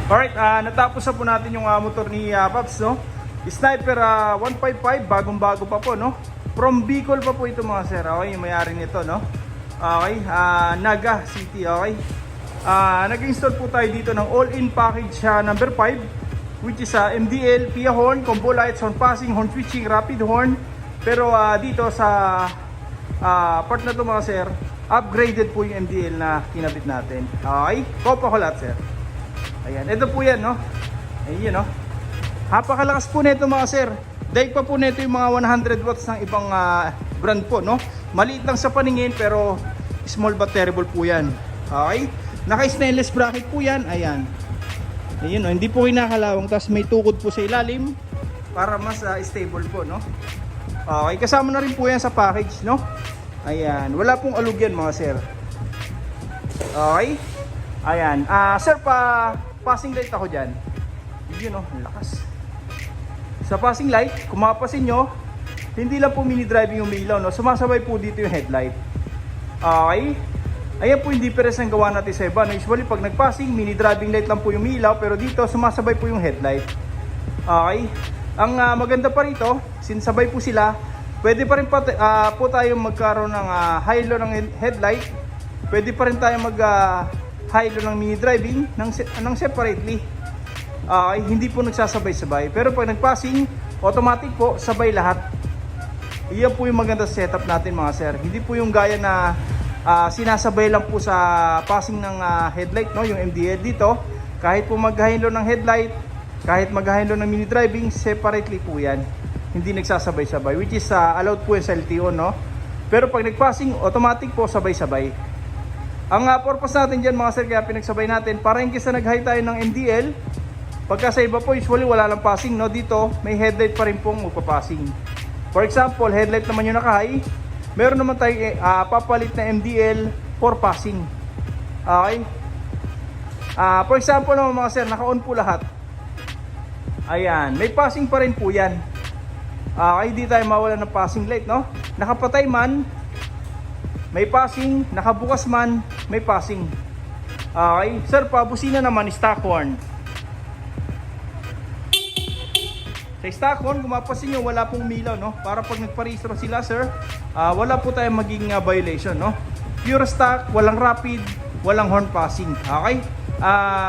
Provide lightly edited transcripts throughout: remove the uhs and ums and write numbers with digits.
Alright, natapos na po natin yung motor ni Paps, no? Sniper 155, bagong-bago pa po, no? From Bicol pa po ito mga sir, okay? Yung may-ari nito, no? Okay, Naga City, okay? Nag-install po tayo dito ng all-in package number 5, which is MDL, PIA horn, combo lights, horn passing, horn switching, rapid horn. Pero dito sa part na to mga sir, upgraded po yung MDL na kinabit natin. Okay, Copa ko lahat sir. Ayan, ito po yan, no? Ayan, no? Napakalakas po nito mga sir. Dahil pa po nito yung mga 100 watts ng ibang brand po, no? Maliit lang sa paningin pero small but terrible po yan. Okay? Naka-stainless bracket po yan. Ayan. Ayan, no? Hindi po kinakalawang. Tapos may tukod po sa ilalim para mas stable po, no? Okay, kasama na rin po yan sa package, no? Ayan, wala pong alug yan mga sir. Okay? Ayan, sir, passing light ako dyan. Yun, no? Lakas. Sa passing light, kung mapasin nyo, hindi lang po mini driving yung ilaw, no? Sumasabay po dito yung headlight. Okay? Ayan po yung difference ng gawa natin sa iba, no? Usually pag nagpassing, mini driving light lang po yung ilaw, pero dito sumasabay po yung headlight. Okay? Ang maganda pa rito, sinsabay po sila, pwede pa rin po tayong magkaroon ng high-low ng headlight. Pwede pa rin tayong high-low ng mini driving ng separately. Hindi po nagsasabay-sabay. Pero pag nagpassing, automatic po, sabay lahat. Iyan po yung maganda setup natin mga sir. Hindi po yung gaya na sinasabay lang po sa passing ng headlight, no? Yung MDL dito, kahit po mag-high-low ng headlight, kahit mag-high-low ng mini driving, separately po yan. Hindi nagsasabay-sabay, which is allowed po yung sa LTO, no? Pero pag nagpassing, automatic po, sabay-sabay. Ang purpose natin dyan mga sir, kaya pinagsabay natin, para in case na nag-high tayo ng MDL, pagka sa iba po, usually wala lang passing, no? Dito, may headlight pa rin pong magpapassing. For example, headlight naman yung naka-high, meron naman tayo papalit na MDL for passing. Okay? For example naman mga sir, naka-on po lahat. Ayan, may passing pa rin po yan. Hindi tayo mawala ng passing light, no? Nakapatay man, may passing. Nakabukas man, may passing. Okay, sir, pabusina naman, stock horn. Sa stock horn, kung mapasin nyo, wala pong umilaw, no? Para pag nagparehistro sila, sir, wala po tayong maging violation, no? Pure stock, walang rapid, walang horn passing. Okay?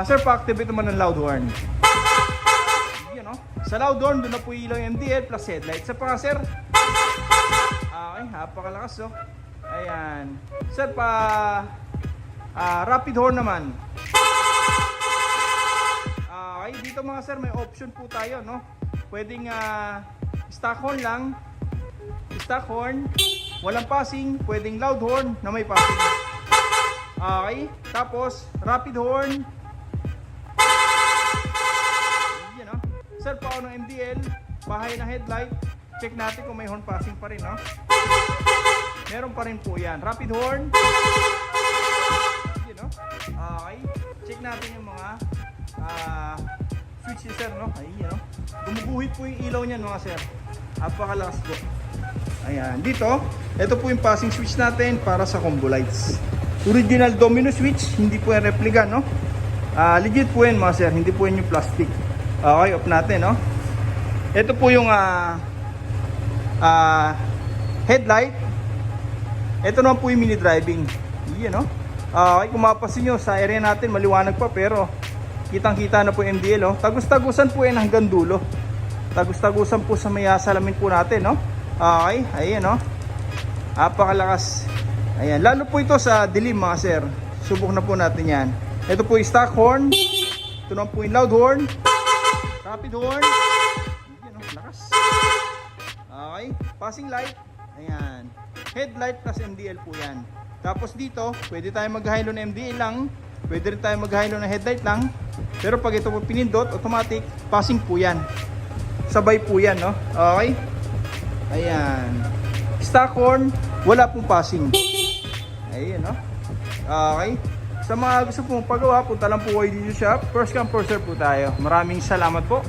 Sir, pa-activate naman ng loud horn. Yun, no? Sa loud horn, doon na po ilaw yung MDL plus headlight. Sa pa, sir? Okay, napakalakas, no? Ayan. Sir, rapid horn naman. Okay, dito mga sir, may option po tayo, no? Pwedeng stock horn lang, stock horn, walang passing, pwedeng loud horn na may passing. Okay, tapos rapid horn. Yan, no? Sir, pao ng MDL, bahay ng headlight, check natin kung may horn passing pa rin, no? Meron pa rin po yan. Rapid horn. Yan, no? Okay, check natin yung mga switch sir, no? Ayan, no? Gumuguhit po yung ilaw niyan mga sir. Napakalakas po. Ayan, dito, ito po yung passing switch natin para sa combo lights. Original domino switch, hindi po yung replica, no? Legit po yan mga sir, hindi po yan yung plastic. Okay, off natin, no? Ito po yung headlight. Ito naman po yung mini driving. Yan, no? Okay, kung mapasin nyo sa area natin, maliwanag pa pero kitang-kita na po yung MDL, no? Tagus-tagusan po yan hanggang dulo. Tagus-tagusan po sa may salamin po natin, no? Okay, ayan, no? Napakalakas. Ayan, lalo po ito sa dilim mga sir. Subok na po natin yan. Ito po yung stock horn. Ito naman po yung loud horn. Rapid horn. Ayan, no? Lakas. Okay, passing light. Ayan. Headlight plus MDL po yan. Tapos dito, pwede tayo mag-high-low ng MDL lang. Pwede rin tayo mag-high-low ng headlight lang. Pero pag ito po pinindot, automatic, passing po yan. Sabay po yan, no? Okay? Ayan. Stock horn, wala pong passing. Ayan, no? Okay? Sa mga gusto pong pagawa, punta lang po kayo dito shop. First come, first serve po tayo. Maraming salamat po.